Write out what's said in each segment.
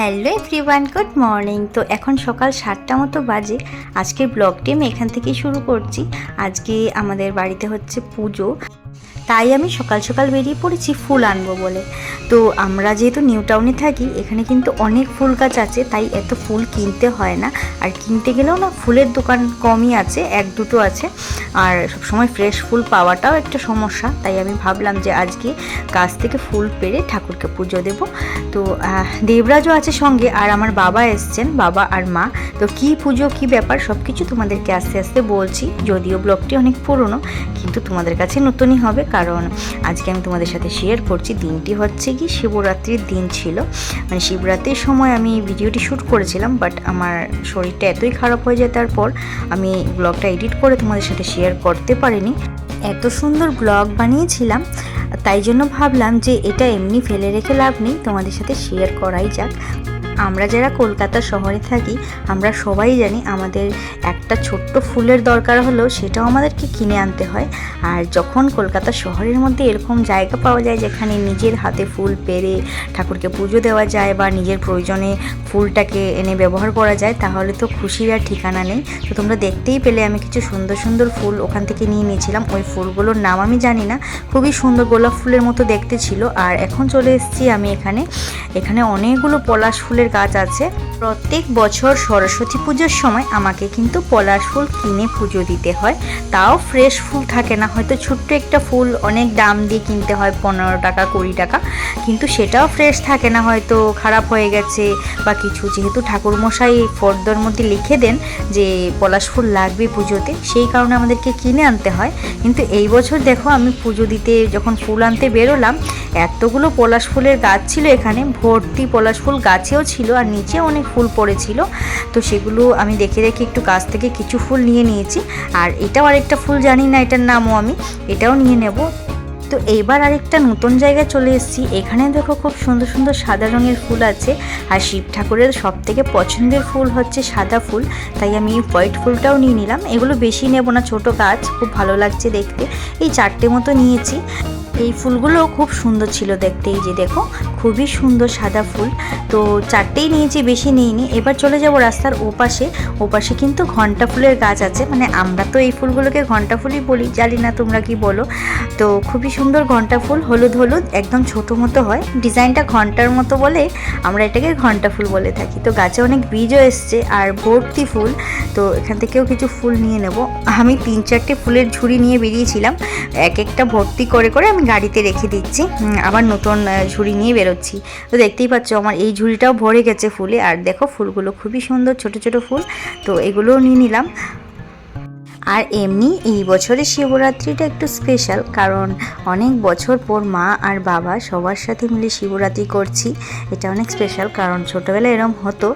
Hello everyone, good morning. তো এখন সকাল 7টা মতো বাজে। আজকের ব্লগটি আমি এখান থেকেই শুরু করছি। আজকে আমাদের বাড়িতে হচ্ছে পুজো, তাই আমি সকাল সকাল বেরিয়ে পড়েছি ফুল আনবো বলে। তো আমরা যেহেতু নিউ টাউনে থাকি, এখানে কিন্তু অনেক ফুল গাছ আছে, তাই এত ফুল কিনতে হয় না। আর কিনতে গেলেও না, ফুলের দোকান কমই আছে, এক দুটো আছে। আর সবসময় ফ্রেশ ফুল পাওয়াটাও একটা সমস্যা, তাই আমি ভাবলাম যে আজকে গাছ থেকে ফুল পেড়ে ঠাকুরকে পুজো দেব। তো দেবরাজও আছে সঙ্গে, আর আমার বাবা এসছেন, বাবা আর মা। তো কি পুজো, কি ব্যাপার, সব কিছু তোমাদেরকে আস্তে আস্তে বলছি। যদিও ব্লগটি অনেক পুরনো, কিন্তু তোমাদের কাছে নতুনই হবে, কারণ আজকে আমি তোমাদের সাথে শেয়ার করছি। দিনটি হচ্ছে কি শিবরাত্রির দিন ছিল, মানে শিবরাত্রির সময় আমি ভিডিওটি শ্যুট করেছিলাম, বাট আমার শরীরটা এতই খারাপ হয়ে যায়, তারপর আমি ব্লগটা এডিট করে তোমাদের সাথে শেয়ার করতে পারিনি। এত সুন্দর ব্লগ বানিয়েছিলাম, তাই জন্য ভাবলাম যে এটা এমনি ফেলে রেখে লাভ নেই, তোমাদের সাথে শেয়ার করাই যাক। আমরা যারা কলকাতা শহরে থাকি, আমরা সবাই জানি আমাদের একটা ছোট্ট ফুলের দরকার হলেও সেটাও আমাদেরকে কিনে আনতে হয়। আর যখন কলকাতা শহরের মধ্যে এরকম জায়গা পাওয়া যায় যেখানে নিজের হাতে ফুল পেড়ে ঠাকুরকে পুজো দেওয়া যায়, বা নিজের প্রয়োজনে ফুলটাকে এনে ব্যবহার করা যায়, তাহলে তো খুশির আর ঠিকানা নেই। তো তোমরা দেখতেই পেলে আমি কিছু সুন্দর সুন্দর ফুল ওখান থেকে নিয়ে নিয়েছিলাম। ওই ফুলগুলোর নাম আমি জানি না, খুবই সুন্দর গোলাপ ফুলের মতো দেখতে ছিল। আর এখন চলে এসেছি আমি এখানে অনেকগুলো পলাশ ফুলের গাছ আছে। প্রত্যেক বছর সরস্বতী পুজোর সময় আমাকে কিন্তু পলাশ ফুল কিনে পুজো দিতে হয়, তাও ফ্রেশ ফুল থাকে না, হয়তো ছোট্ট একটা ফুল অনেক দাম দিয়ে কিনতে হয়, 15 টাকা 20 টাকা, কিন্তু সেটাও ফ্রেশ থাকে না, হয়তো খারাপ হয়ে গেছে বা কিছু। যেহেতু ঠাকুরমশাই ফর্দর মধ্যে লিখে দেন যে পলাশ ফুল লাগবে পুজোতে, সেই কারণে আমাদেরকে কিনে আনতে হয়। কিন্তু এই বছর দেখো, আমি পুজো দিতে যখন ফুল আনতে বেরোলাম, এতগুলো পলাশ ফুলের গাছ ছিল, এখানে ভর্তি পলাশ ফুল গাছেও ছিল, আর নিচে অনেক ফুল পড়েছিল। তো সেগুলো আমি দেখে দেখে একটু গাছ থেকে কিছু ফুল নিয়ে নিয়েছি। আর এটাও আরেকটা ফুল, জানি না এটার নামও, আমি এটাও নিয়ে নেব। তো এইবার আরেকটা নতুন জায়গায় চলে এসেছি। এখানে দেখো খুব সুন্দর সুন্দর সাদা রঙের ফুল আছে, আর শিব ঠাকুরের সব থেকে পছন্দের ফুল হচ্ছে সাদা ফুল, তাই আমি হোয়াইট ফুলটাও নিয়ে নিলাম। এগুলো বেশি নেব না, ছোট গাছ, খুব ভালো লাগছে দেখতে, এই 4টে মতো নিয়েছি। এই ফুলগুলো খুব সুন্দর ছিল দেখতে, এই যে দেখো খুবই সুন্দর সাদা ফুল। তো 4টেই নিয়েছি, বেশি নিইনি। এবার চলে যাব রাস্তার ওপাশে কিন্তু ঘণ্টা ফুলের গাছ আছে, মানে আমরা তো এই ফুলগুলোকে ঘণ্টা ফুলই বলি, জানি না তোমরা কি বলো। তো খুবই সুন্দর ঘণ্টা ফুল, হলুদ হলুদ, একদম ছোট মতো হয়, ডিজাইনটা ঘণ্টার মতো বলে আমরা এটাকে ঘণ্টা ফুল বলে থাকি। তো গাছে অনেক বীজও এসছে আর ভর্তি ফুল, তো এখান থেকেও কিছু ফুল নিয়ে নেব। আমি 3-4টে ফুলের ঝুড়ি নিয়ে বেরিয়েছিলাম, এক একটা ভর্তি করে করে আমি গাড়িতে রেখে দিচ্ছি, আবার নতুন ঝুড়ি নিয়ে বেরোচ্ছি। তো দেখতেই পাচ্ছ আমার এই ঝুড়িটাও ভরে গেছে ফুলে। আর দেখো ফুলগুলো খুবই সুন্দর, ছোট ছোট ফুল, তো এগুলোও নিয়ে নিলাম। আর এমনি এই বছরের শিবরাত্রিটা একটু স্পেশাল, কারণ অনেক বছর পর মা আর বাবা সবার সাথে মিলে শিবরাত্রি করছি। এটা অনেক স্পেশাল, কারণ ছোটোবেলায় এরম হতো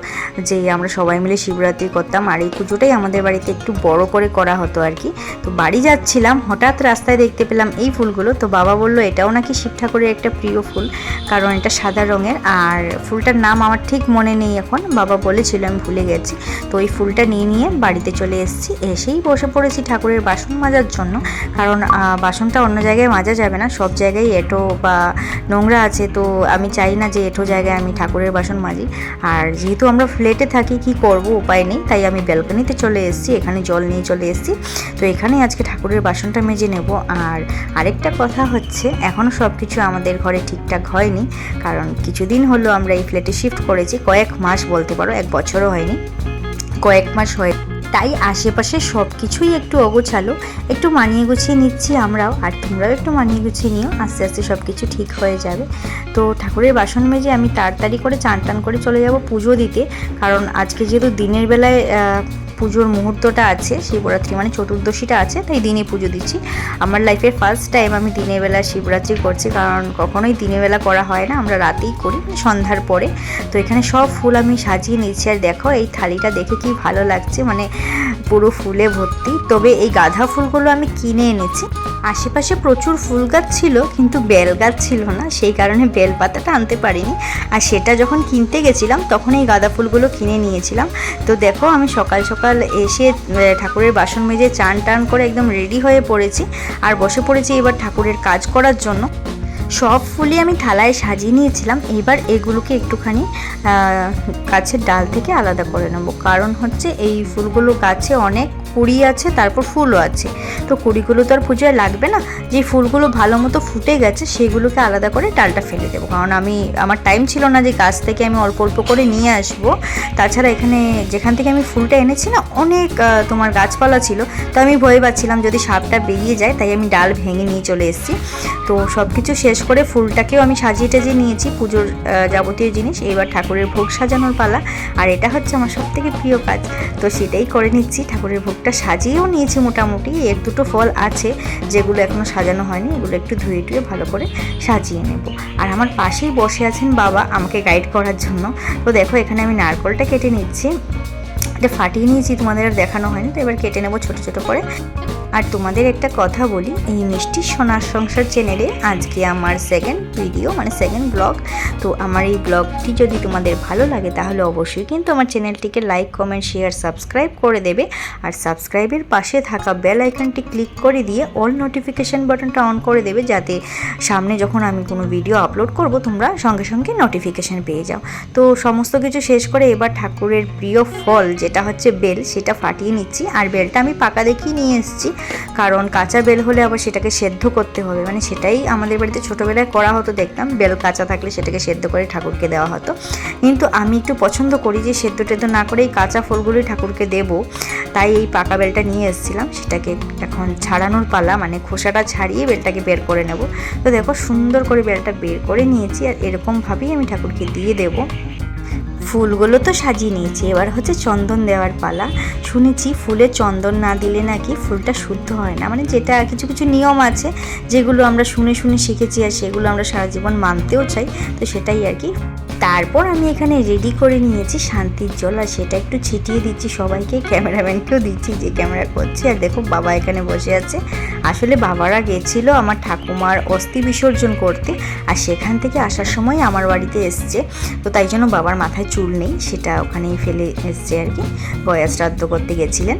যে আমরা সবাই মিলে শিবরাত্রি করতাম, আর এই পুজোটাই আমাদের বাড়িতে একটু বড় করে করা হতো আর কি। তো বাড়ি যাচ্ছিলাম, হঠাৎ রাস্তায় দেখতে পেলাম এই ফুলগুলো। তো বাবা বললো এটাও নাকি শিব ঠাকুরের একটা প্রিয় ফুল, কারণ এটা সাদা রঙের, আর ফুলটার নাম আমার ঠিক মনে নেই এখন, বাবা বলেছিল, আমি ভুলে গেছি। তো ওই ফুলটা নিয়ে বাড়িতে চলে এসেছি। এসেই বসে পড়েছি ঠাকুরের বাসন মাজার জন্য, কারণ বাসনটা অন্য জায়গায় মাজা যাবে না, সব জায়গায় এঁটো বা নোংরা আছে। তো আমি চাই না যে এঁটো জায়গায় আমি ঠাকুরের বাসন মাজি। আর যেহেতু আমরা ফ্ল্যাটে থাকি, কি করব, উপায় নেই, তাই আমি ব্যালকনিতে চলে এসেছি, এখানে জল নিয়ে চলে এসেছি। তো এখানেই আজকে ঠাকুরের বাসনটা মেজে নেব। আর আরেকটা কথা হচ্ছে, এখনও সব কিছু আমাদের ঘরে ঠিকঠাক হয়নি, কারণ কিছুদিন হলো আমরা এই ফ্ল্যাটে শিফট করেছি, কয়েক মাস বলতে পারো, 1 বছরও হয়নি, কয়েক মাস হয়। তাই আশেপাশে সব কিছুই একটু অগোছালো, একটু মানিয়ে গুছিয়ে নিচ্ছি আমরাও, আর তোমরাও একটু মানিয়ে গুছিয়ে নিও, আস্তে আস্তে সব কিছু ঠিক হয়ে যাবে। তো ঠাকুরের বাসন মেজে আমি তাড়াতাড়ি করে চান টান করে চলে যাব পুজো দিতে, কারণ আজকে যেহেতু দিনের বেলায় পুজোর মুহূর্তটা আছে, শিবরাত্রি মানে চতুর্দশীটা আছে, তাই দিনে পুজো দিচ্ছি। আমার লাইফের ফার্স্ট টাইম আমি দিনের বেলা শিবরাত্রি করছি, কারণ কখনোই দিনের বেলা করা হয় না, আমরা রাতেই করি, সন্ধ্যার পরে। তো এখানে সব ফুল আমি সাজিয়ে নিচ্ছি, আর দেখো এই থালিটা দেখে কি ভালো লাগছে, মানে পুরো ফুলে ভর্তি। তবে এই গাঁদা ফুলগুলো আমি কিনে এনেছি, আশেপাশে প্রচুর ফুল গাছ ছিল, কিন্তু বেল গাছ ছিল না, সেই কারণে বেল পাতাটা আনতে পারিনি। আর সেটা যখন কিনতে গেছিলাম তখন এই গাঁদা ফুলগুলো কিনে নিয়েছিলাম। তো দেখো আমি সকাল সকাল এসে ঠাকুরের বাসন মেজে চান টান করে একদম রেডি হয়ে পড়েছি, আর বসে পড়েছি এবার ঠাকুরের কাজ করার জন্য। সব ফুলই আমি থালায় সাজিয়ে নিয়েছিলাম। এবার এগুলোকে একটুখানি গাছের ডাল থেকে আলাদা করে নেব, কারণ হচ্ছে এই ফুলগুলো গাছে অনেক কুড়ি আছে, তারপর ফুলও আছে, তো কুড়িগুলো তো আর পুজোয় লাগবে না। যে ফুলগুলো ভালো মতো ফুটে গেছে সেগুলোকে আলাদা করে ডালটা ফেলে দেবো, কারণ আমার টাইম ছিল না যে গাছ থেকে আমি অল্প অল্প করে নিয়ে আসবো। তাছাড়া এখানে যেখান থেকে আমি ফুলটা এনেছি না, অনেক তোমার গাছপালা ছিল, তো আমি ভয় পাচ্ছিলাম যদি সাপটা বেরিয়ে যায়, তাই আমি ডাল ভেঙে নিয়ে চলে এসেছি। তো সব কিছু শেষ করে ফুলটাকেও আমি সাজিয়ে টাজিয়ে নিয়েছি, পুজোর যাবতীয় জিনিস। এবার ঠাকুরের ভোগ সাজানোর পালা, আর এটা হচ্ছে আমার সবথেকে প্রিয় কাজ, তো সেটাই করে নিচ্ছি। ঠাকুরের ভোগটা সাজিয়েও নিয়েছি মোটামুটি, এক দুটো ফল আছে যেগুলো এখনও সাজানো হয়নি, এগুলো একটু ধুয়ে টুয়ে ভালো করে সাজিয়ে নেব। আর আমার পাশেই বসে আছেন বাবা আমাকে গাইড করার জন্য। তো দেখো এখানে আমি নারকেলটা কেটে নিচ্ছি, এটা ফাটিয়ে নিয়েছি, তোমাদের আর দেখানো হয়নি, তো এবার কেটে নেবো ছোটো ছোটো করে। আর তোমাদের একটা কথা বলি, এই মিষ্টি সোনার সংসার চ্যানেলে আজকে আমার সেকেন্ড ভিডিও, মানে সেকেন্ড ব্লগ। তো আমার এই ব্লগটি যদি তোমাদের ভালো লাগে তাহলে অবশ্যই কিন্তু আমার চ্যানেলটিকে লাইক, কমেন্ট, শেয়ার, সাবস্ক্রাইব করে দেবে। আর সাবস্ক্রাইবের পাশে থাকা বেল আইকনটি ক্লিক করে দিয়ে অল নোটিফিকেশান বাটনটা অন করে দেবে, যাতে সামনে যখন আমি কোনো ভিডিও আপলোড করব তোমরা সঙ্গে সঙ্গে নোটিফিকেশান পেয়ে যাও। তো সমস্ত কিছু শেষ করে এবার ঠাকুরের প্রিয় ফল যেটা হচ্ছে বেল, সেটা ফাটিয়ে নিচ্ছি। আর বেলটা আমি পাকা দেখিয়ে নিয়ে এসেছি, কারণ কাঁচা বেল হলে আবার সেটাকে সেদ্ধ করতে হবে, মানে সেটাই আমাদের বাড়িতে ছোটোবেলায় করা হতো, দেখতাম বেল কাঁচা থাকলে সেটাকে সেদ্ধ করে ঠাকুরকে দেওয়া হতো। কিন্তু আমি একটু পছন্দ করি যে সেদ্ধ টেদ্ধ না করে এই কাঁচা ফলগুলোই ঠাকুরকে দেবো, তাই এই পাকা বেলটা নিয়ে এসেছিলাম। সেটাকে এখন ছাড়ানোর পালা, মানে খোসাটা ছাড়িয়ে বেলটাকে বের করে নেব। তো দেখো সুন্দর করে বেলটা বের করে নিয়েছি, আর এরকমভাবেই আমি ঠাকুরকে দিয়ে দেবো। ফুলগুলো তো সাজিয়ে নিয়েছি, এবার হচ্ছে চন্দন দেওয়ার পালা। শুনেছি ফুলে চন্দন না দিলে নাকি ফুলটা শুদ্ধ হয় না, মানে যেটা কিছু কিছু নিয়ম আছে যেগুলো আমরা শুনে শুনে শিখেছি, আর সেগুলো আমরা সারা জীবন মানতেও চাই, তো সেটাই আর কি। তারপর আমি এখানে রেডি করে নিয়েছি শান্তির জল, আর সেটা একটু ছিটিয়ে দিচ্ছি সবাইকে, ক্যামেরাম্যানকেও দিচ্ছি যে ক্যামেরা করছে। আর দেখো বাবা এখানে বসে আছে, আসলে বাবারা গেছিলো আমার ঠাকুমার অস্থি বিসর্জন করতে, আর সেখান থেকে আসার সময় আমার বাড়িতে এসছে, তো তাই জন্য বাবার মাথায় চুল নেই, সেটা ওখানেই ফেলে এসছে আর কি, গয়া শ্রাদ্ধ করতে গেছিলেন।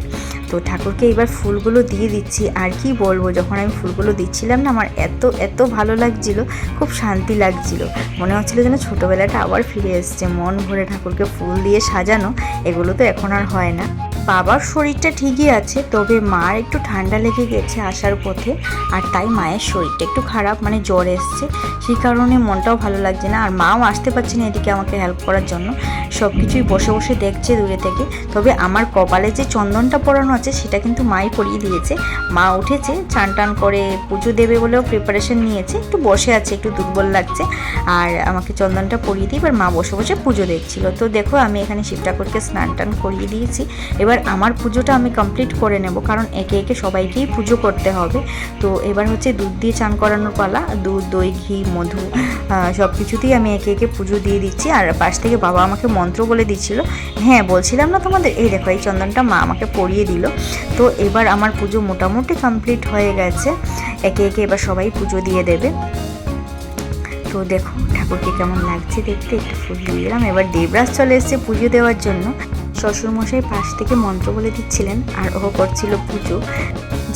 তো ঠাকুরকে এবার ফুলগুলো দিয়ে দিচ্ছি। আর কি বলবো, যখন আমি ফুলগুলো দিচ্ছিলাম না, আমার এত এত ভালো লাগছিল, খুব শান্তি লাগছিল, মনে হচ্ছিলো যেন ছোটোবেলাটা আবার ফিরে এসছে। মন ভরে ঠাকুরকে ফুল দিয়ে সাজানো, এগুলো তো এখন আর হয় না। বাবার শরীরটা ঠিকই আছে, তবে মার একটু ঠান্ডা লেগে গেছে আসার পথে, আর তাই মায়ের শরীরটা একটু খারাপ, মানে জ্বর এসছে, সেই কারণে মনটাও ভালো লাগছে না। আর মাও আসতে পারছে না এদিকে আমাকে হেল্প করার জন্য, সব কিছুই বসে বসে দেখছে দূরে থেকে। তবে আমার কপালে যে চন্দনটা পরানো আছে সেটা কিন্তু মাই পরিয়ে দিয়েছে। মা উঠেছে, চান টান করে পুজো দেবে বলেও প্রিপারেশন নিয়েছে, একটু বসে আছে, একটু দুর্বল লাগছে, আর আমাকে চন্দনটা পরিয়ে দিয়ে এবার মা বসে বসে পুজো দেখছিল। তো দেখো আমি এখানে শিব ঠাকুরকে স্নান টান করিয়ে দিয়েছি, এবার আমার পুজোটা আমি কমপ্লিট করে নেব, কারণ একে একে সবাইকেই পুজো করতে হবে। তো এবার হচ্ছে দুধ দিয়ে চান করানোর পালা, দুধ, দই, ঘি, মধু সব কিছুতেই আমি একে একে পুজো দিয়ে দিচ্ছি। আর পাশ থেকে বাবা আমাকে মন্ত্র বলে দিচ্ছিল, হ্যাঁ বলছিলাম না তোমাদের, এই দেখো এই চন্দনটা মা আমাকে পরিয়ে দিল। তো এবার আমার পুজো মোটামুটি কমপ্লিট হয়ে গেছে, একে একে এবার সবাই পুজো দিয়ে দেবে। তো দেখো ঠাকুরকে কেমন লাগছে দেখতে, একটু ফুল দিয়ে দিলাম। এবার দেবরাজ চলে এসেছে পুজো দেওয়ার জন্য, শ্বশুরমশাই পাশ থেকে মন্ত্র বলে দিচ্ছিলেন, আর ও করছিল পুজো।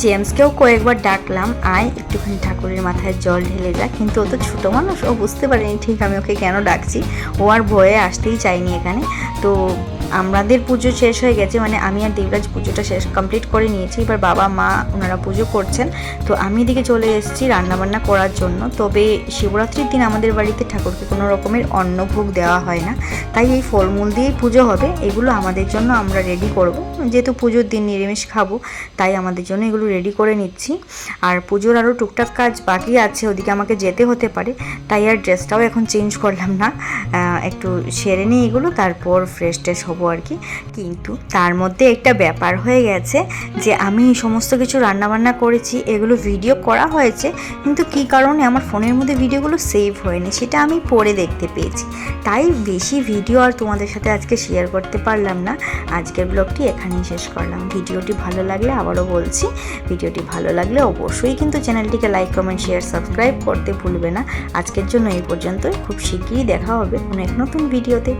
জেমসকেও কয়েকবার ডাকলাম, আয় একটুখানি ঠাকুরের মাথায় জল ঢেলে যা, কিন্তু ও তো ছোটো মানুষ, ও বুঝতে পারেনি ঠিক আমি ওকে কেন ডাকছি, ও আর ভয়ে আসতেই চাইনি এখানে। তো আমাদের পুজো শেষ হয়ে গেছে, মানে আমি আর দেবরাজ পুজোটা কমপ্লিট করে নিয়েছি। এবার বাবা মা ওনারা পুজো করছেন, তো আমি এদিকে চলে এসেছি রান্নাবান্না করার জন্য। তবে শিবরাত্রির দিন আমাদের বাড়িতে ঠাকুরকে কোনো রকমের অন্নভোগ দেওয়া হয় না, তাই এই ফলমূল দিয়েই পুজো হবে। এগুলো আমাদের জন্য আমরা রেডি করব, যেহেতু পুজোর দিন নিরামিষ খাবো, তাই আমাদের জন্য এগুলো রেডি করে নিচ্ছি। আর পুজোর আরও টুকটাক কাজ বাকি আছে, ওদিকে আমাকে যেতে হতে পারে, তাই আর ড্রেসটাও এখন চেঞ্জ করলাম না, একটু সেরে নিই এগুলো, তারপর ফ্রেশ ট্রেশ হবো আর কি। কিন্তু তার মধ্যে একটা ব্যাপার হয়ে গেছে যে আমি সমস্ত কিছু রান্নাবান্না করেছি, এগুলো ভিডিও করা হয়েছে, কিন্তু কী কারণে আমার ফোনের মধ্যে ভিডিওগুলো সেভ হয়নি সেটা আমি পরে দেখতে পেয়েছি, তাই বেশি ভিডিও আর তোমাদের সাথে আজকে শেয়ার করতে পারলাম না। আজকের ব্লগটি এখানেই শেষ করলাম। ভিডিওটি ভালো লাগলে আবারও বলছি, ভিডিওটি ভালো লাগলে অবশ্যই কিন্তু চ্যানেলটিকে লাইক, কমেন্ট, শেয়ার, সাবস্ক্রাইব করতে ভুলবে না। আজকের জন্য এই পর্যন্তই, খুব শিগগিরই দেখা হবে কোনো এক নতুন ভিডিওতে।